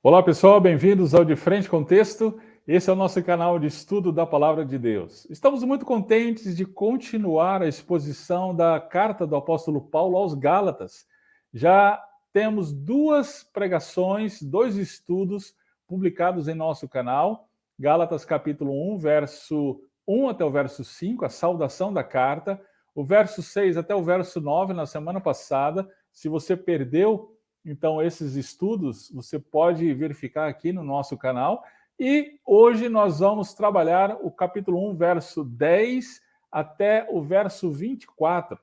Olá pessoal, bem-vindos ao De Frente com Texto. Esse é o nosso canal de estudo da Palavra de Deus. Estamos muito contentes de continuar a exposição da carta do apóstolo Paulo aos Gálatas. Já temos duas pregações, dois estudos publicados em nosso canal. Gálatas capítulo 1, verso 1 até o verso 5, a saudação da carta. O verso 6 até o verso 9 na semana passada. Se você perdeu então esses estudos, você pode verificar aqui no nosso canal. E hoje nós vamos trabalhar o capítulo 1, verso 10 até o verso 24.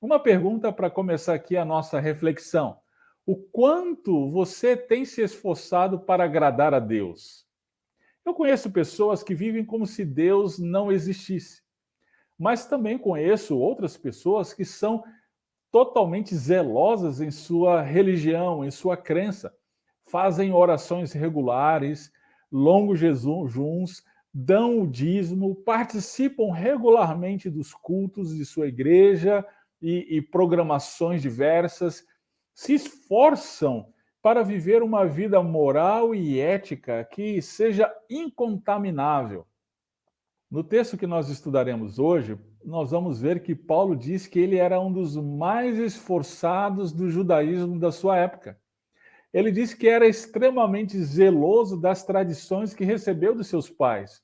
Uma pergunta para começar aqui a nossa reflexão. O quanto você tem se esforçado para agradar a Deus? Eu conheço pessoas que vivem como se Deus não existisse. Mas também conheço outras pessoas que são totalmente zelosas em sua religião, em sua crença. Fazem orações regulares, longos jejuns, dão o dízimo, participam regularmente dos cultos de sua igreja e programações diversas, se esforçam para viver uma vida moral e ética que seja incontaminável. No texto que nós estudaremos hoje, nós vamos ver que Paulo diz que ele era um dos mais esforçados do judaísmo da sua época. Ele disse que era extremamente zeloso das tradições que recebeu dos seus pais.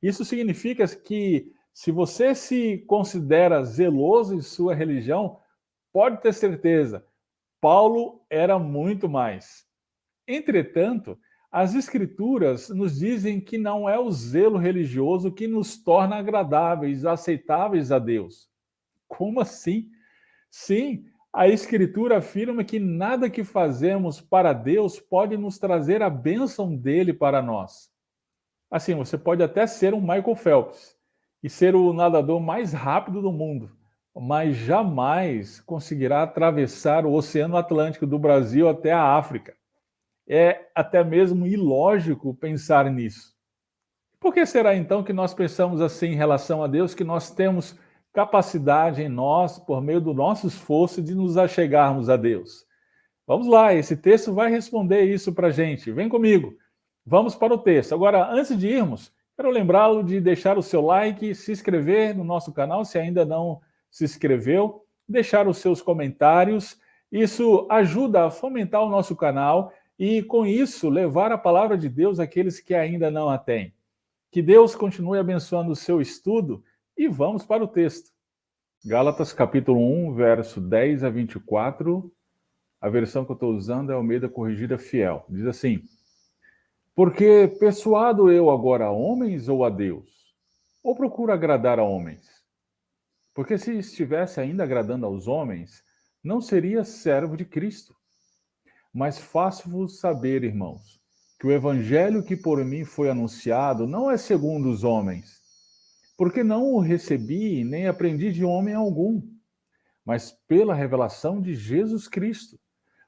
Isso significa que, se você se considera zeloso em sua religião, pode ter certeza, Paulo era muito mais. Entretanto, as Escrituras nos dizem que não é o zelo religioso que nos torna agradáveis, aceitáveis a Deus. Como assim? Sim, a Escritura afirma que nada que fazemos para Deus pode nos trazer a bênção dele para nós. Assim, você pode até ser um Michael Phelps e ser o nadador mais rápido do mundo, mas jamais conseguirá atravessar o Oceano Atlântico do Brasil até a África. É até mesmo ilógico pensar nisso. Por que será então que nós pensamos assim em relação a Deus, que nós temos capacidade em nós, por meio do nosso esforço, de nos achegarmos a Deus? Vamos lá, esse texto vai responder isso para a gente. Vem comigo. Vamos para o texto. Agora, antes de irmos, quero lembrá-lo de deixar o seu like, se inscrever no nosso canal, se ainda não se inscreveu, deixar os seus comentários. Isso ajuda a fomentar o nosso canal e, com isso, levar a palavra de Deus àqueles que ainda não a têm. Que Deus continue abençoando o seu estudo e vamos para o texto. Gálatas capítulo 1, verso 10 a 24. A versão que eu estou usando é a Almeida Corrigida Fiel. Diz assim: porque persuado eu agora a homens ou a Deus? Ou procuro agradar a homens? Porque se estivesse ainda agradando aos homens, não seria servo de Cristo. Mas faço-vos saber, irmãos, que o evangelho que por mim foi anunciado não é segundo os homens, porque não o recebi nem aprendi de homem algum, mas pela revelação de Jesus Cristo.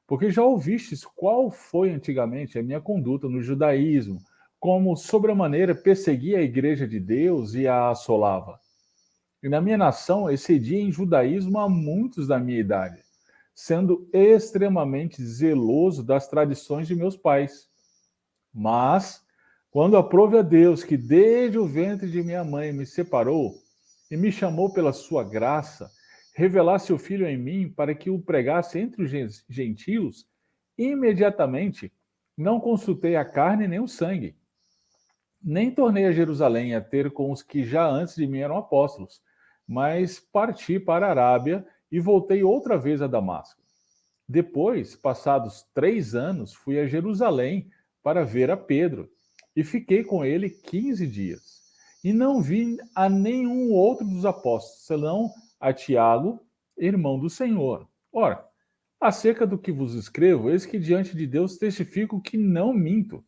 Porque já ouvistes qual foi antigamente a minha conduta no judaísmo, como sobremaneira persegui a igreja de Deus e a assolava. E na minha nação excedi em judaísmo a muitos da minha idade, sendo extremamente zeloso das tradições de meus pais. Mas, quando aprove a Deus que desde o ventre de minha mãe me separou e me chamou pela sua graça, revelasse o Filho em mim para que o pregasse entre os gentios, imediatamente não consultei a carne nem o sangue, nem tornei a Jerusalém a ter com os que já antes de mim eram apóstolos, mas parti para a Arábia e voltei outra vez a Damasco. Depois, passados 3 anos, fui a Jerusalém para ver a Pedro, e fiquei com ele 15 dias. E não vi a nenhum outro dos apóstolos, senão a Tiago, irmão do Senhor. Ora, acerca do que vos escrevo, eis que diante de Deus testifico que não minto.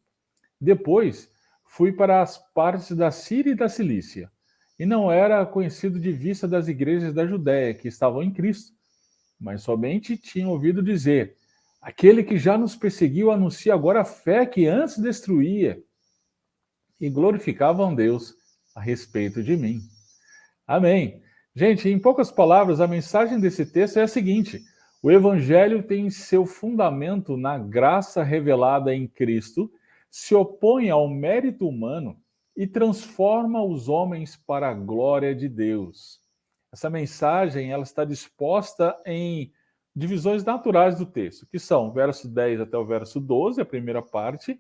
Depois, fui para as partes da Síria e da Cilícia, e não era conhecido de vista das igrejas da Judéia, que estavam em Cristo, mas somente tinham ouvido dizer: aquele que já nos perseguiu anuncia agora a fé que antes destruía, e glorificavam Deus a respeito de mim. Amém. Gente, em poucas palavras, a mensagem desse texto é a seguinte: O Evangelho tem seu fundamento na graça revelada em Cristo, se opõe ao mérito humano e transforma os homens para a glória de Deus. Essa mensagem ela está disposta em divisões naturais do texto, que são verso 10 até o verso 12, a primeira parte,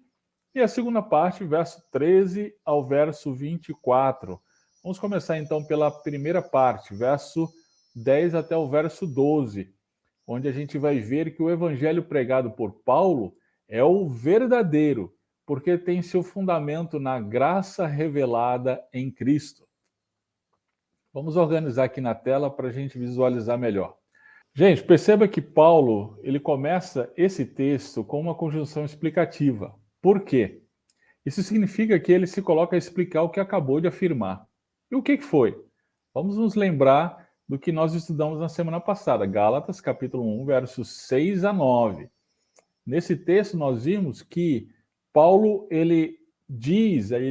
e a segunda parte, verso 13 ao verso 24. Vamos começar então pela primeira parte, verso 10 até o verso 12, onde a gente vai ver que o evangelho pregado por Paulo é o verdadeiro, porque tem seu fundamento na graça revelada em Cristo. Vamos organizar aqui na tela para a gente visualizar melhor. Gente, perceba que Paulo ele começa esse texto com uma conjunção explicativa. Por quê? Isso significa que ele se coloca a explicar o que acabou de afirmar. E o que foi? Vamos nos lembrar do que nós estudamos na semana passada, Gálatas, capítulo 1, versos 6 a 9. Nesse texto nós vimos que Paulo, ele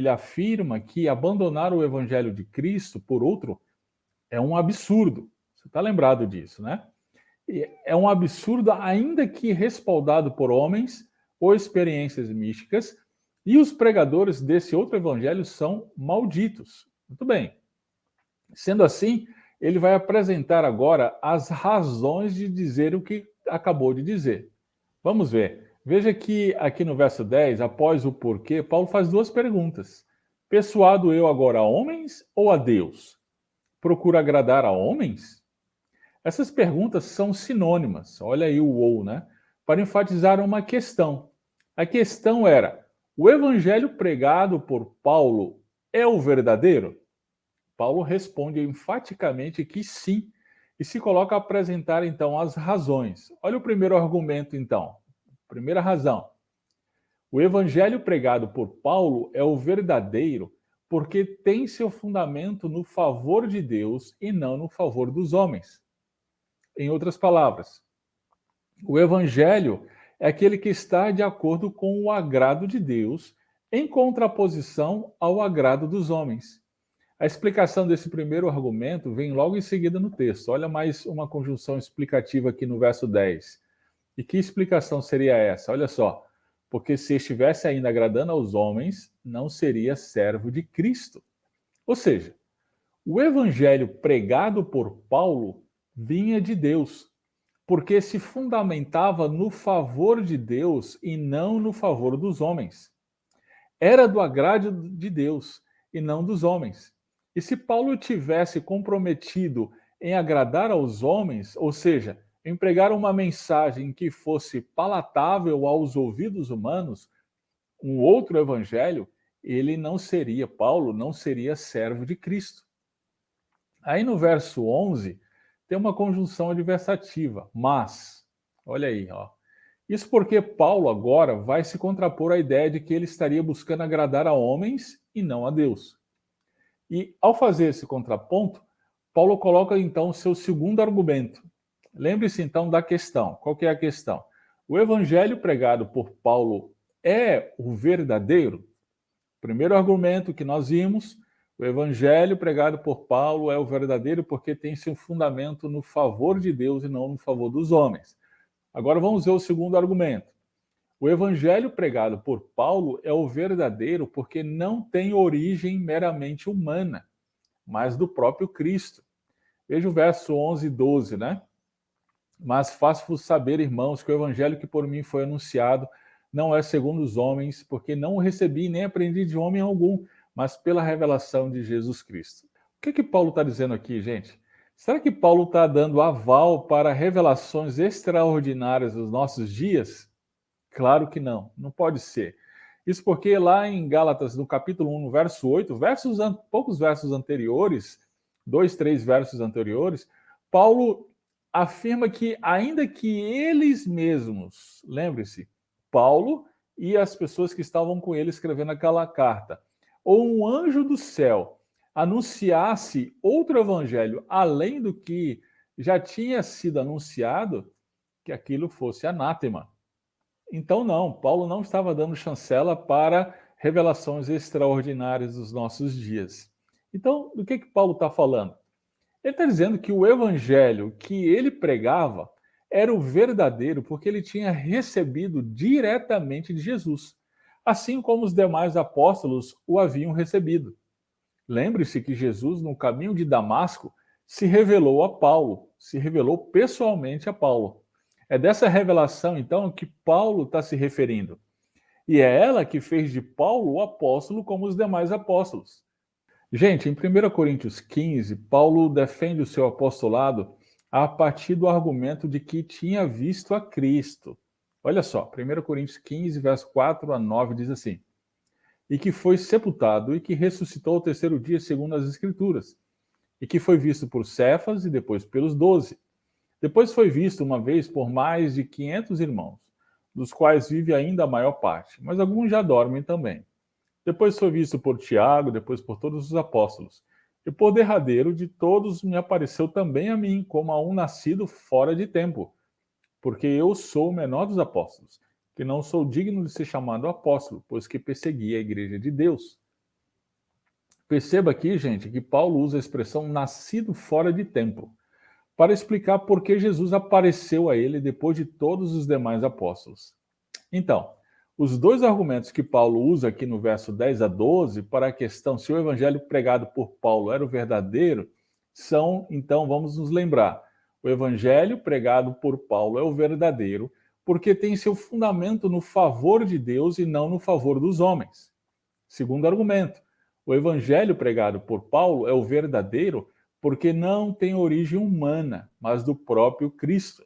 afirma que abandonar o evangelho de Cristo por outro é um absurdo. Você está lembrado disso, né? É um absurdo ainda que respaldado por homens ou experiências místicas, e os pregadores desse outro evangelho são malditos. Muito bem. Sendo assim, ele vai apresentar agora as razões de dizer o que acabou de dizer. Vamos ver. Veja que aqui no verso 10, após o porquê, Paulo faz duas perguntas. Persuado eu agora a homens ou a Deus? Procuro agradar a homens? Essas perguntas são sinônimas, olha aí o ou, né? Para enfatizar uma questão. A questão era: o evangelho pregado por Paulo é o verdadeiro? Paulo responde enfaticamente que sim, e se coloca a apresentar então as razões. Olha o primeiro argumento então. Primeira razão. O evangelho pregado por Paulo é o verdadeiro porque tem seu fundamento no favor de Deus e não no favor dos homens. Em outras palavras, o evangelho é aquele que está de acordo com o agrado de Deus, em contraposição ao agrado dos homens. A explicação desse primeiro argumento vem logo em seguida no texto. Olha mais uma conjunção explicativa aqui no verso 10. E que explicação seria essa? Olha só. Porque se estivesse ainda agradando aos homens, não seria servo de Cristo. Ou seja, o evangelho pregado por Paulo vinha de Deus, porque se fundamentava no favor de Deus e não no favor dos homens. Era do agrado de Deus e não dos homens. E se Paulo tivesse comprometido em agradar aos homens, ou seja, em pregar uma mensagem que fosse palatável aos ouvidos humanos, um outro evangelho, Paulo não seria servo de Cristo. Aí no verso 11, tem uma conjunção adversativa, mas, olha aí, ó. Isso porque Paulo agora vai se contrapor à ideia de que ele estaria buscando agradar a homens e não a Deus. E ao fazer esse contraponto, Paulo coloca então o seu segundo argumento. Lembre-se então da questão. Qual que é a questão? O evangelho pregado por Paulo é o verdadeiro? Primeiro argumento que nós vimos, o evangelho pregado por Paulo é o verdadeiro porque tem seu fundamento no favor de Deus e não no favor dos homens. Agora vamos ver o segundo argumento. O evangelho pregado por Paulo é o verdadeiro porque não tem origem meramente humana, mas do próprio Cristo. Veja o verso 11 e 12, né? Mas faço-vos saber, irmãos, que o evangelho que por mim foi anunciado não é segundo os homens, porque não o recebi nem aprendi de homem algum, mas pela revelação de Jesus Cristo. O que Paulo está dizendo aqui, gente? Será que Paulo está dando aval para revelações extraordinárias dos nossos dias? Claro que não, não pode ser. Isso porque lá em Gálatas, no capítulo 1, no verso 8, poucos versos anteriores, 2, 3 versos anteriores, Paulo afirma que, ainda que eles mesmos, lembre-se, Paulo e as pessoas que estavam com ele escrevendo aquela carta, ou um anjo do céu anunciasse outro evangelho além do que já tinha sido anunciado, que aquilo fosse anátema. Então, não, Paulo não estava dando chancela para revelações extraordinárias dos nossos dias. Então, do que Paulo está falando? Ele está dizendo que o evangelho que ele pregava era o verdadeiro porque ele tinha recebido diretamente de Jesus, assim como os demais apóstolos o haviam recebido. Lembre-se que Jesus, no caminho de Damasco, se revelou a Paulo, se revelou pessoalmente a Paulo. É dessa revelação, então, que Paulo está se referindo. E é ela que fez de Paulo o apóstolo como os demais apóstolos. Gente, em 1 Coríntios 15, Paulo defende o seu apostolado a partir do argumento de que tinha visto a Cristo. Olha só, 1 Coríntios 15, verso 4 a 9 diz assim: E que foi sepultado e que ressuscitou ao terceiro dia, segundo as Escrituras, e que foi visto por Cefas e depois pelos 12. Depois foi visto uma vez por mais de 500 irmãos, dos quais vive ainda a maior parte, mas alguns já dormem também. Depois foi visto por Tiago, depois por todos os apóstolos. E por derradeiro de todos me apareceu também a mim, como a um nascido fora de tempo, porque eu sou o menor dos apóstolos, que não sou digno de ser chamado apóstolo, pois que persegui a igreja de Deus. Perceba aqui, gente, que Paulo usa a expressão nascido fora de tempo, para explicar por que Jesus apareceu a ele depois de todos os demais apóstolos. Então, os dois argumentos que Paulo usa aqui no verso 10 a 12 para a questão se o evangelho pregado por Paulo era o verdadeiro, são, então, vamos nos lembrar, o evangelho pregado por Paulo é o verdadeiro, porque tem seu fundamento no favor de Deus e não no favor dos homens. Segundo argumento, o evangelho pregado por Paulo é o verdadeiro porque não tem origem humana, mas do próprio Cristo.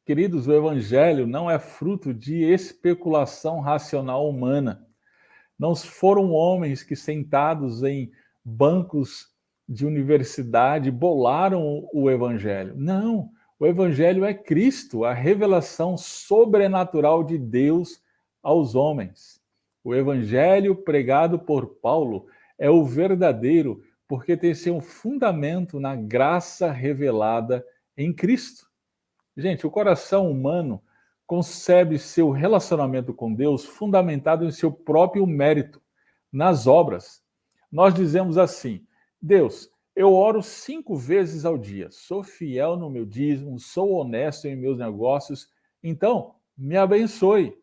Queridos, o evangelho não é fruto de especulação racional humana. Não foram homens que, sentados em bancos de universidade, bolaram o evangelho. Não, o evangelho é Cristo, a revelação sobrenatural de Deus aos homens. O evangelho pregado por Paulo é o verdadeiro, porque tem seu fundamento na graça revelada em Cristo. Gente, o coração humano concebe seu relacionamento com Deus fundamentado em seu próprio mérito, nas obras. Nós dizemos assim: Deus, eu oro 5 vezes ao dia, sou fiel no meu dízimo, sou honesto em meus negócios, então me abençoe.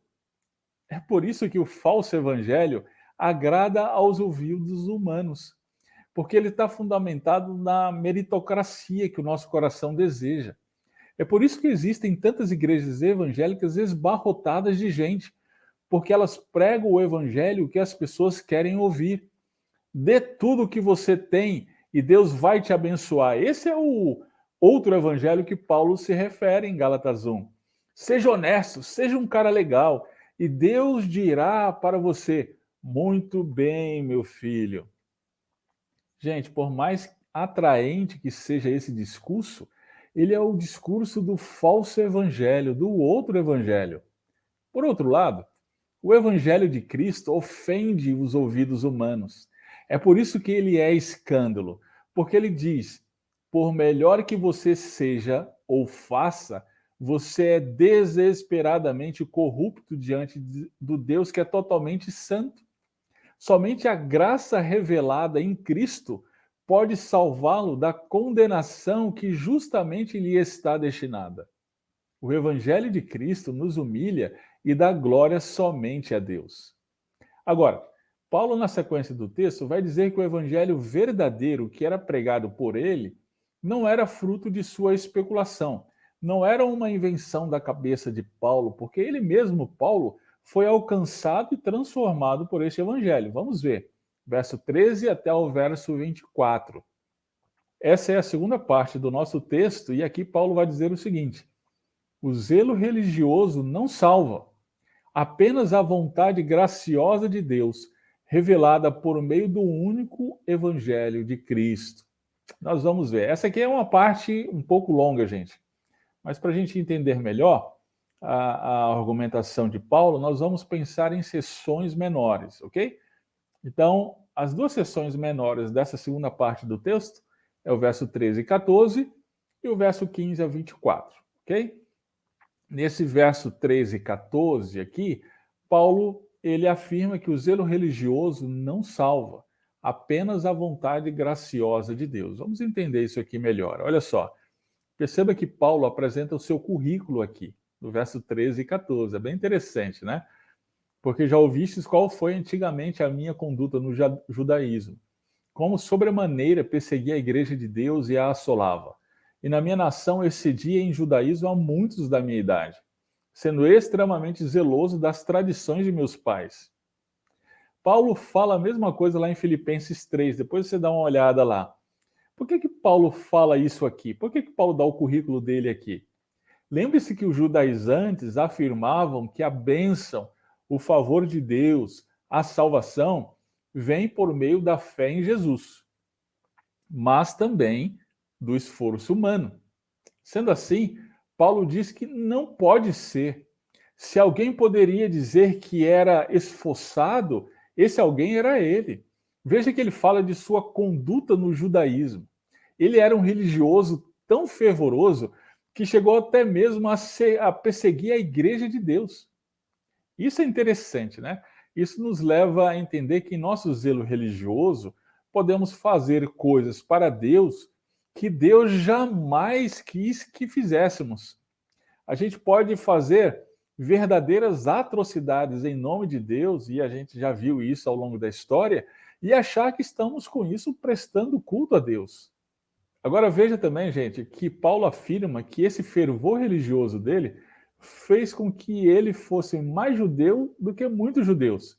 É por isso que o falso evangelho agrada aos ouvidos humanos, porque ele está fundamentado na meritocracia que o nosso coração deseja. É por isso que existem tantas igrejas evangélicas esbarrotadas de gente, porque elas pregam o evangelho que as pessoas querem ouvir. Dê tudo o que você tem e Deus vai te abençoar. Esse é o outro evangelho que Paulo se refere em Gálatas 1. Seja honesto, seja um cara legal e Deus dirá para você: muito bem, meu filho. Gente, por mais atraente que seja esse discurso, ele é o discurso do falso evangelho, do outro evangelho. Por outro lado, o evangelho de Cristo ofende os ouvidos humanos. É por isso que ele é escândalo, porque ele diz: por melhor que você seja ou faça, você é desesperadamente corrupto diante do Deus que é totalmente santo. Somente a graça revelada em Cristo pode salvá-lo da condenação que justamente lhe está destinada. O Evangelho de Cristo nos humilha e dá glória somente a Deus. Agora, Paulo, na sequência do texto, vai dizer que o Evangelho verdadeiro que era pregado por ele não era fruto de sua especulação, não era uma invenção da cabeça de Paulo, porque ele mesmo, Paulo, foi alcançado e transformado por este Evangelho. Vamos ver, verso 13 até o verso 24. Essa é a segunda parte do nosso texto, e aqui Paulo vai dizer o seguinte: o zelo religioso não salva, apenas a vontade graciosa de Deus, revelada por meio do único Evangelho de Cristo. Nós vamos ver. Essa aqui é uma parte um pouco longa, gente. Mas para a gente entender melhor a argumentação de Paulo, nós vamos pensar em seções menores, ok? Então, as duas seções menores dessa segunda parte do texto é o verso 13 e 14 e o verso 15 a 24, ok? Nesse verso 13 e 14 aqui, Paulo ele afirma que o zelo religioso não salva, apenas a vontade graciosa de Deus. Vamos entender isso aqui melhor. Olha só, Perceba que Paulo apresenta o seu currículo aqui, no verso 13 e 14. É bem interessante, né? Porque já ouvistes qual foi antigamente a minha conduta no judaísmo, como sobremaneira persegui a igreja de Deus e a assolava. E na minha nação excedia em judaísmo a muitos da minha idade, sendo extremamente zeloso das tradições de meus pais. Paulo fala a mesma coisa lá em Filipenses 3, depois você dá uma olhada lá. Por que Paulo fala isso aqui? Por que Paulo dá o currículo dele aqui? Lembre-se que os judaizantes afirmavam que a bênção, o favor de Deus, a salvação, vem por meio da fé em Jesus, mas também do esforço humano. Sendo assim, Paulo diz que não pode ser. Se alguém poderia dizer que era esforçado, esse alguém era ele. Veja que ele fala de sua conduta no judaísmo. Ele era um religioso tão fervoroso que chegou até mesmo a perseguir a igreja de Deus. Isso é interessante, né? Isso nos leva a entender que em nosso zelo religioso podemos fazer coisas para Deus que Deus jamais quis que fizéssemos. A gente pode fazer verdadeiras atrocidades em nome de Deus, e a gente já viu isso ao longo da história, e achar que estamos com isso prestando culto a Deus. Agora veja também, gente, que Paulo afirma que esse fervor religioso dele fez com que ele fosse mais judeu do que muitos judeus.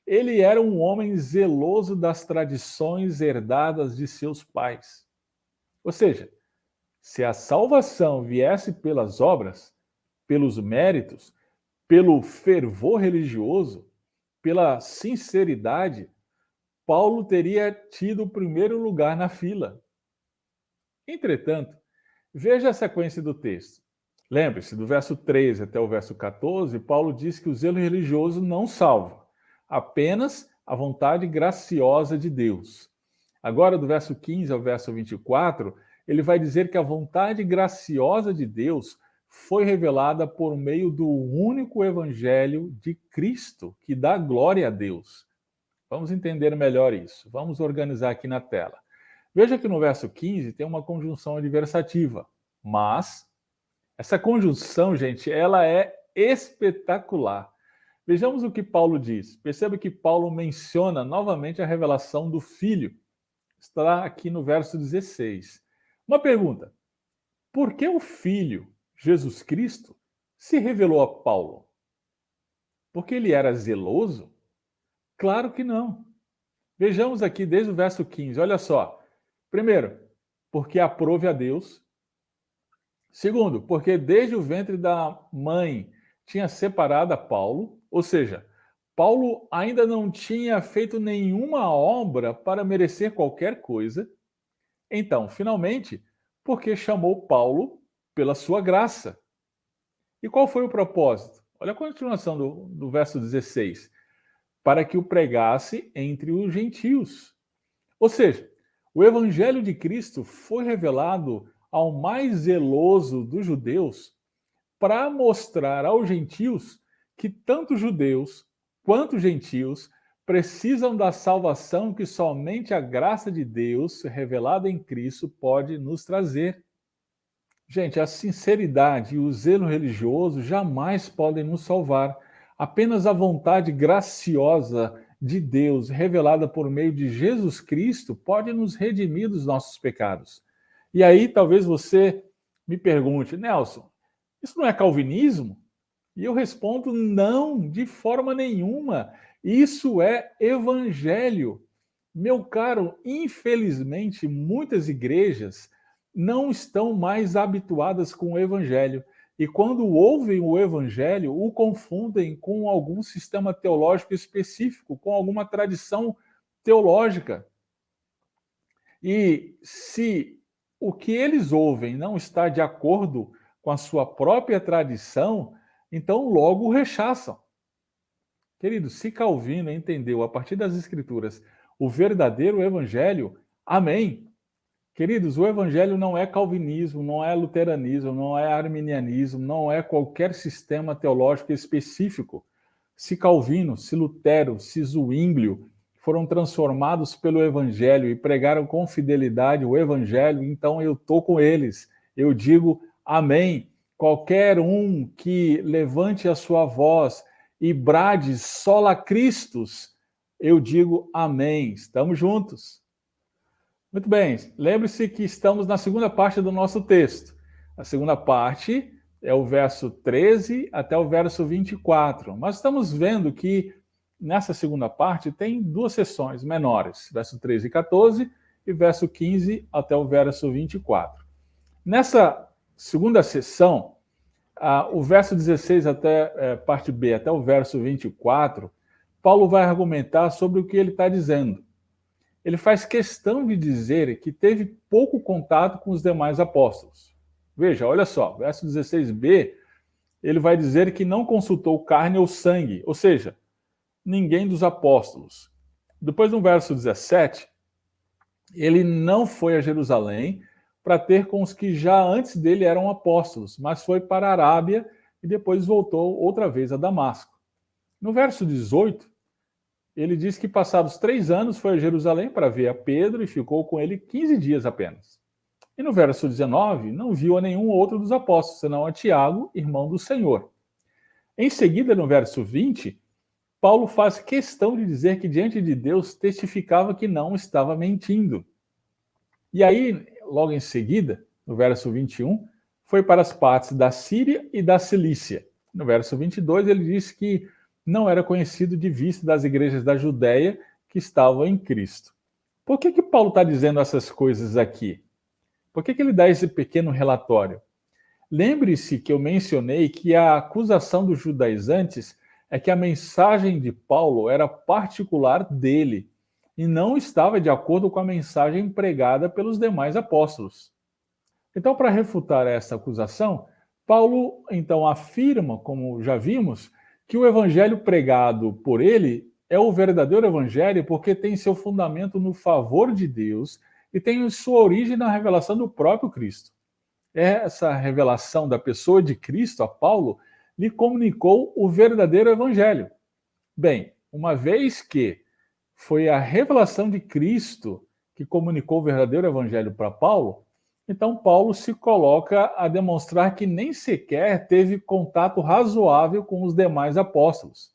Ele era um homem zeloso das tradições herdadas de seus pais. Ou seja, se a salvação viesse pelas obras, pelos méritos, pelo fervor religioso, pela sinceridade, Paulo teria tido o primeiro lugar na fila. Entretanto, veja a sequência do texto. Lembre-se, do verso 13 até o verso 14, Paulo diz que o zelo religioso não salva, apenas a vontade graciosa de Deus. Agora, do verso 15 ao verso 24, ele vai dizer que a vontade graciosa de Deus foi revelada por meio do único evangelho de Cristo, que dá glória a Deus. Vamos entender melhor isso. Vamos organizar aqui na tela. Veja que no verso 15 tem uma conjunção adversativa, mas essa conjunção, gente, ela é espetacular. Vejamos o que Paulo diz. Perceba que Paulo menciona novamente a revelação do Filho. Está aqui no verso 16. Uma pergunta: por que o Filho, Jesus Cristo, se revelou a Paulo? Porque ele era zeloso? Claro que não. Vejamos aqui desde o verso 15, olha só. Primeiro, porque aprove a Deus. Segundo, porque desde o ventre da mãe tinha separado a Paulo, ou seja, Paulo ainda não tinha feito nenhuma obra para merecer qualquer coisa. Então, finalmente, porque chamou Paulo pela sua graça. E qual foi o propósito? Olha a continuação do verso 16. Para que o pregasse entre os gentios. Ou seja, o evangelho de Cristo foi revelado ao mais zeloso dos judeus para mostrar aos gentios que tanto judeus quanto gentios precisam da salvação que somente a graça de Deus revelada em Cristo pode nos trazer. Gente, a sinceridade e o zelo religioso jamais podem nos salvar. Apenas a vontade graciosa de Deus, revelada por meio de Jesus Cristo, pode nos redimir dos nossos pecados. E aí talvez você me pergunte, Nelson, isso não é calvinismo? E eu respondo, não, de forma nenhuma. Isso é evangelho. Meu caro, infelizmente, muitas igrejas não estão mais habituadas com o evangelho. E quando ouvem o evangelho, o confundem com algum sistema teológico específico, com alguma tradição teológica. E se o que eles ouvem não está de acordo com a sua própria tradição, então logo o rechaçam. Querido, se Calvino entendeu a partir das Escrituras o verdadeiro evangelho, amém. Queridos, o evangelho não é calvinismo, não é luteranismo, não é arminianismo, não é qualquer sistema teológico específico. Se Calvino, se Lutero, se Zwinglio foram transformados pelo evangelho e pregaram com fidelidade o evangelho, então eu estou com eles. eu digo amém. Qualquer um que levante a sua voz e brade sola Christus, eu digo amém. Estamos juntos. Muito bem, lembre-se que estamos na segunda parte do nosso texto. A segunda parte é o verso 13 até o verso 24. Mas estamos vendo que nessa segunda parte tem duas sessões menores, verso 13 e 14 e verso 15 até o verso 24. Nessa segunda sessão, o verso 16 até parte B, até o verso 24, Paulo vai argumentar sobre o que ele está dizendo. Ele faz questão de dizer que teve pouco contato com os demais apóstolos. Veja, olha só, verso 16b, ele vai dizer que não consultou carne ou sangue, ou seja, ninguém dos apóstolos. Depois, no verso 17, ele não foi a Jerusalém para ter com os que já antes dele eram apóstolos, mas foi para a Arábia e depois voltou outra vez a Damasco. No verso 18, ele diz que passados 3 anos foi a Jerusalém para ver a Pedro e ficou com ele 15 dias apenas. E no verso 19, não viu a nenhum outro dos apóstolos, senão a Tiago, irmão do Senhor. Em seguida, no verso 20, Paulo faz questão de dizer que diante de Deus testificava que não estava mentindo. E aí, logo em seguida, no verso 21, foi para as partes da Síria e da Cilícia. No verso 22, ele diz que não era conhecido de vista das igrejas da Judéia que estavam em Cristo. Por que Paulo está dizendo essas coisas aqui? Por que ele dá esse pequeno relatório? Lembre-se que eu mencionei que a acusação dos judaizantes é que a mensagem de Paulo era particular dele e não estava de acordo com a mensagem pregada pelos demais apóstolos. Então, para refutar essa acusação, Paulo então afirma, como já vimos, que o evangelho pregado por ele é o verdadeiro evangelho porque tem seu fundamento no favor de Deus e tem sua origem na revelação do próprio Cristo. Essa revelação da pessoa de Cristo a Paulo lhe comunicou o verdadeiro evangelho. Bem, uma vez que foi a revelação de Cristo que comunicou o verdadeiro evangelho para Paulo, então Paulo se coloca a demonstrar que nem sequer teve contato razoável com os demais apóstolos.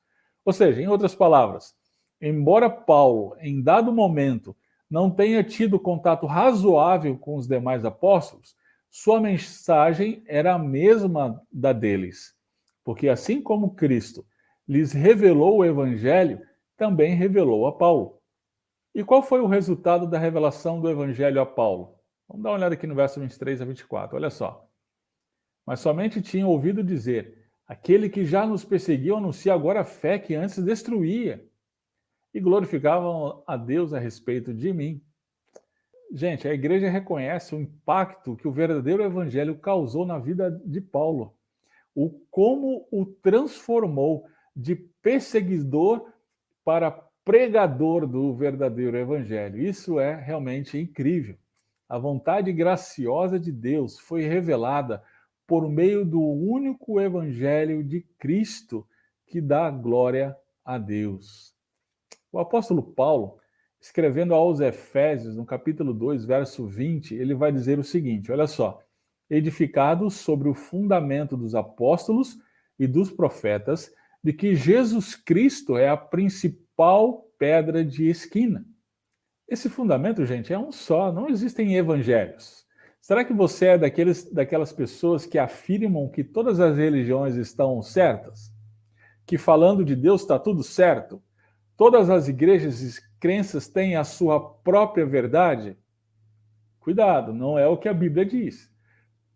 Ou seja, em outras palavras, embora Paulo, em dado momento, não tenha tido contato razoável com os demais apóstolos, sua mensagem era a mesma da deles. Porque assim como Cristo lhes revelou o evangelho, também revelou a Paulo. E qual foi o resultado da revelação do evangelho a Paulo? Vamos dar uma olhada aqui no verso 23 a 24, olha só. Mas somente tinham ouvido dizer, aquele que já nos perseguiu anuncia agora a fé que antes destruía, e glorificavam a Deus a respeito de mim. Gente, a igreja reconhece o impacto que o verdadeiro evangelho causou na vida de Paulo, o como o transformou de perseguidor para pregador do verdadeiro evangelho. Isso é realmente incrível. A vontade graciosa de Deus foi revelada por meio do único evangelho de Cristo que dá glória a Deus. O apóstolo Paulo, escrevendo aos Efésios, no capítulo 2, verso 20, ele vai dizer o seguinte, olha só: edificados sobre o fundamento dos apóstolos e dos profetas, de que Jesus Cristo é a principal pedra de esquina. Esse fundamento, gente, é um só, não existem evangelhos. Será que você é daquelas pessoas que afirmam que todas as religiões estão certas? Que falando de Deus está tudo certo? Todas as igrejas e crenças têm a sua própria verdade? Cuidado, não é o que a Bíblia diz.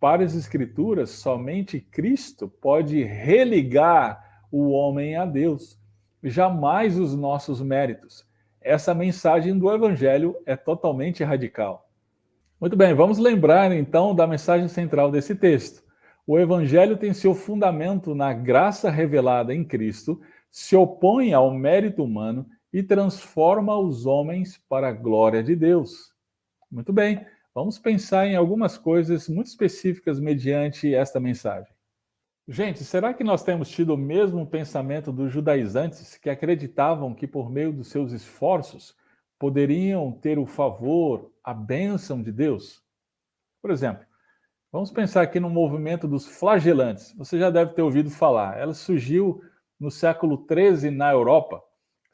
Para as Escrituras, somente Cristo pode religar o homem a Deus, jamais os nossos méritos. Essa mensagem do Evangelho é totalmente radical. Muito bem, vamos lembrar então da mensagem central desse texto. O Evangelho tem seu fundamento na graça revelada em Cristo, se opõe ao mérito humano e transforma os homens para a glória de Deus. Muito bem, vamos pensar em algumas coisas muito específicas mediante esta mensagem. Gente, será que nós temos tido o mesmo pensamento dos judaizantes que acreditavam que por meio dos seus esforços poderiam ter o favor, a bênção de Deus? Por exemplo, Vamos pensar aqui no movimento dos flagelantes. Você já deve ter ouvido falar. Ela surgiu no século XIII na Europa.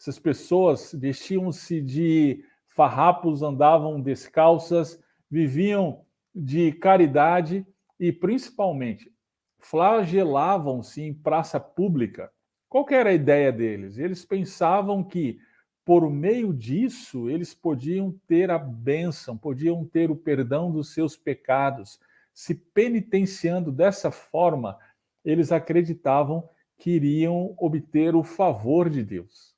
Essas pessoas vestiam-se de farrapos, andavam descalças, viviam de caridade e, principalmente, flagelavam-se em praça pública. Qual que era a ideia deles? Eles pensavam que, por meio disso, eles podiam ter a bênção, podiam ter o perdão dos seus pecados. Se penitenciando dessa forma, eles acreditavam que iriam obter o favor de Deus.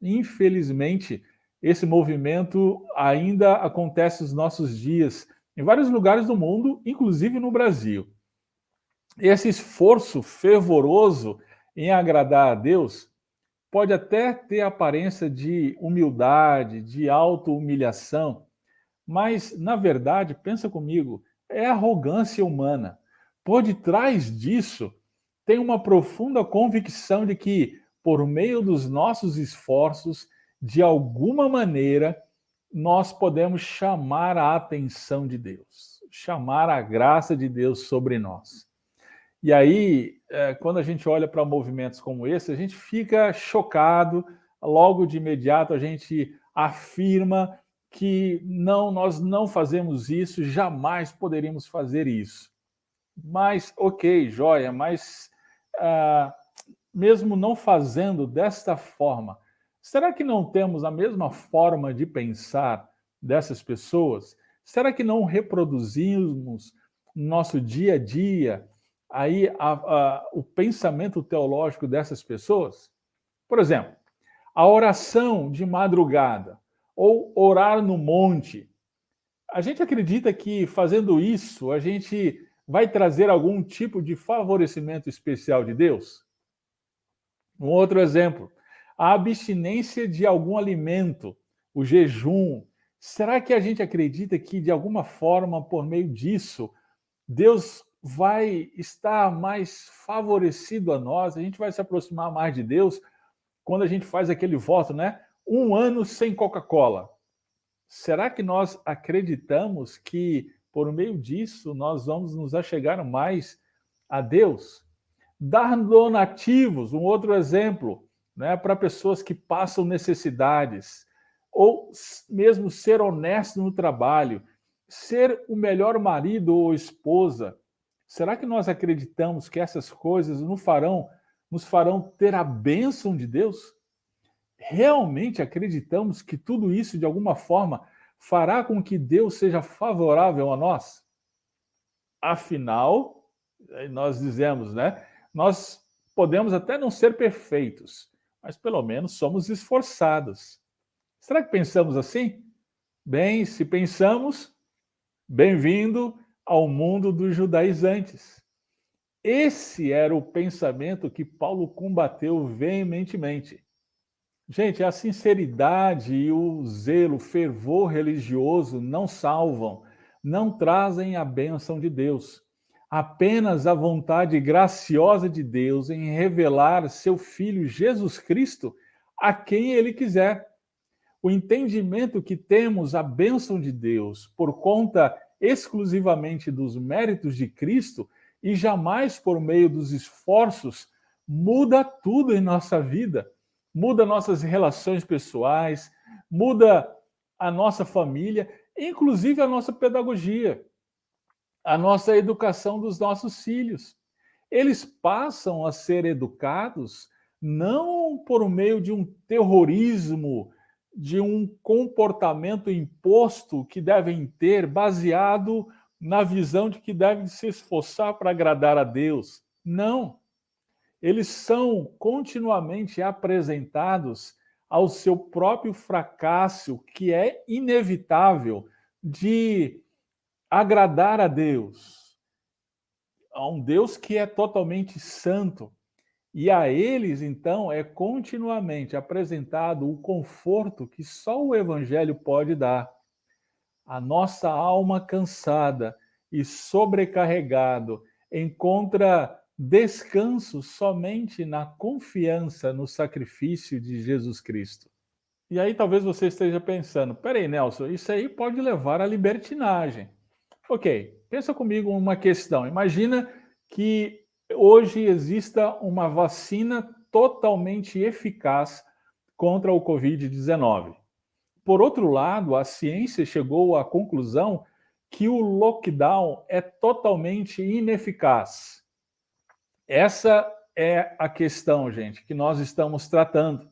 Infelizmente, esse movimento ainda acontece nos nossos dias, em vários lugares do mundo, inclusive no Brasil. Esse esforço fervoroso em agradar a Deus pode até ter aparência de humildade, de auto-humilhação, mas, na verdade, pensa comigo, é arrogância humana. Por detrás disso, tem uma profunda convicção de que, por meio dos nossos esforços, de alguma maneira, nós podemos chamar a atenção de Deus, chamar a graça de Deus sobre nós. E aí, quando a gente olha para movimentos como esse, a gente fica chocado, logo de imediato a gente afirma que não, nós não fazemos isso, jamais poderíamos fazer isso. Mas, ok, joia, mas mesmo não fazendo desta forma, será que não temos a mesma forma de pensar dessas pessoas? Será que não reproduzimos no nosso dia a dia aí o pensamento teológico dessas pessoas? Por exemplo, a oração de madrugada ou orar no monte. A gente acredita que fazendo isso a gente vai trazer algum tipo de favorecimento especial de Deus? Um outro exemplo, a abstinência de algum alimento, o jejum. Será que a gente acredita que de alguma forma, por meio disso, Deus vai estar mais favorecido a nós, a gente vai se aproximar mais de Deus quando a gente faz aquele voto, né? 1 ano sem Coca-Cola. Será que nós acreditamos que por meio disso nós vamos nos achegar mais a Deus? Dar donativos, um outro exemplo, né, para pessoas que passam necessidades, ou mesmo ser honesto no trabalho, ser o melhor marido ou esposa. Será que nós acreditamos que essas coisas nos farão ter a bênção de Deus? Realmente acreditamos que tudo isso, de alguma forma, fará com que Deus seja favorável a nós? Afinal, nós dizemos, né? Nós podemos até não ser perfeitos, mas pelo menos somos esforçados. Será que pensamos assim? Bem, se pensamos, bem-vindo ao mundo dos judaizantes. Esse era o pensamento que Paulo combateu veementemente. Gente, a sinceridade e o zelo, o fervor religioso não salvam, não trazem a bênção de Deus. Apenas a vontade graciosa de Deus em revelar seu Filho Jesus Cristo a quem Ele quiser. O entendimento que temos a bênção de Deus por conta exclusivamente dos méritos de Cristo e jamais por meio dos esforços muda tudo em nossa vida. Muda nossas relações pessoais, muda a nossa família, inclusive a nossa pedagogia, a nossa educação dos nossos filhos. Eles passam a ser educados não por meio de um terrorismo, de um comportamento imposto que devem ter, baseado na visão de que devem se esforçar para agradar a Deus. Não. Eles são continuamente apresentados ao seu próprio fracasso, que é inevitável, de agradar a Deus, a um Deus que é totalmente santo. E a eles, então, é continuamente apresentado o conforto que só o Evangelho pode dar. A nossa alma cansada e sobrecarregado encontra descanso somente na confiança no sacrifício de Jesus Cristo. E aí talvez você esteja pensando, peraí, Nelson, isso aí pode levar à libertinagem. Ok, pensa comigo uma questão. Imagina que hoje exista uma vacina totalmente eficaz contra o Covid-19. Por outro lado, a ciência chegou à conclusão que o lockdown é totalmente ineficaz. Essa é a questão, gente, que nós estamos tratando.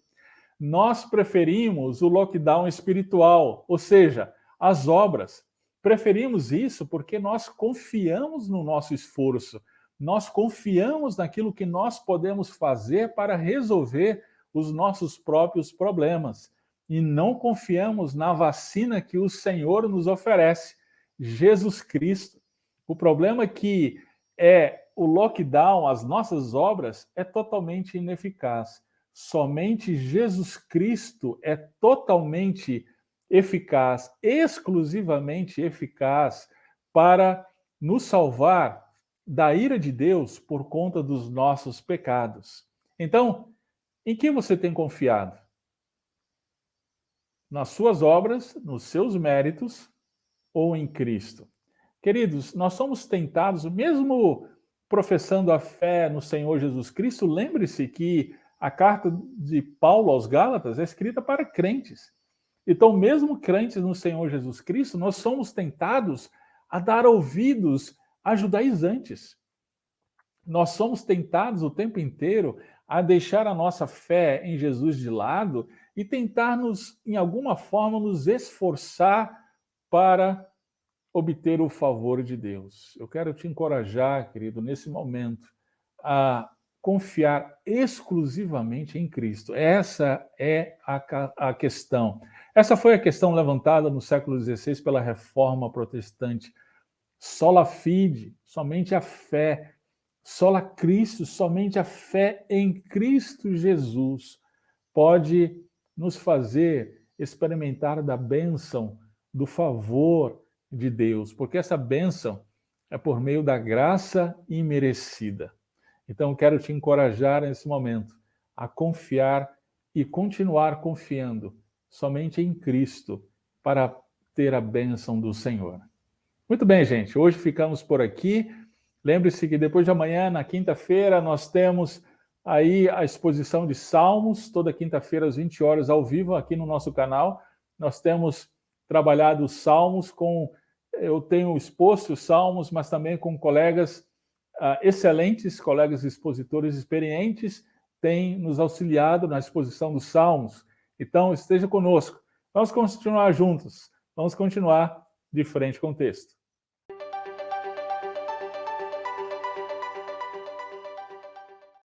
Nós preferimos o lockdown espiritual, ou seja, as obras. Preferimos isso porque nós confiamos no nosso esforço, nós confiamos naquilo que nós podemos fazer para resolver os nossos próprios problemas e não confiamos na vacina que o Senhor nos oferece, Jesus Cristo. O problema é que o lockdown, as nossas obras, é totalmente ineficaz. Somente Jesus Cristo é totalmente eficaz, exclusivamente eficaz para nos salvar da ira de Deus por conta dos nossos pecados. Então, em que você tem confiado? Nas suas obras, nos seus méritos ou em Cristo? Queridos, nós somos tentados, mesmo professando a fé no Senhor Jesus Cristo, lembre-se que a carta de Paulo aos Gálatas é escrita para crentes. Então, mesmo crentes no Senhor Jesus Cristo, nós somos tentados a dar ouvidos a judaizantes. Nós somos tentados o tempo inteiro a deixar a nossa fé em Jesus de lado e tentar em alguma forma, nos esforçar para obter o favor de Deus. Eu quero te encorajar, querido, nesse momento, a confiar exclusivamente em Cristo. Essa é a questão. Essa foi a questão levantada no século XVI pela Reforma Protestante. Sola fide, somente a fé. Sola Cristo, somente a fé em Cristo Jesus pode nos fazer experimentar da bênção, do favor de Deus, porque essa bênção é por meio da graça imerecida. Então, quero te encorajar nesse momento a confiar e continuar confiando somente em Cristo para ter a bênção do Senhor. Muito bem, gente, hoje ficamos por aqui. Lembre-se que depois de amanhã, na quinta-feira, nós temos aí a exposição de Salmos, toda quinta-feira às 20 horas, ao vivo, aqui no nosso canal. Nós temos trabalhado os Salmos eu tenho exposto os Salmos, mas também com colegas excelentes, colegas expositores experientes, têm nos auxiliado na exposição dos Salmos. Então, esteja conosco. Vamos continuar juntos, vamos continuar de frente com o texto.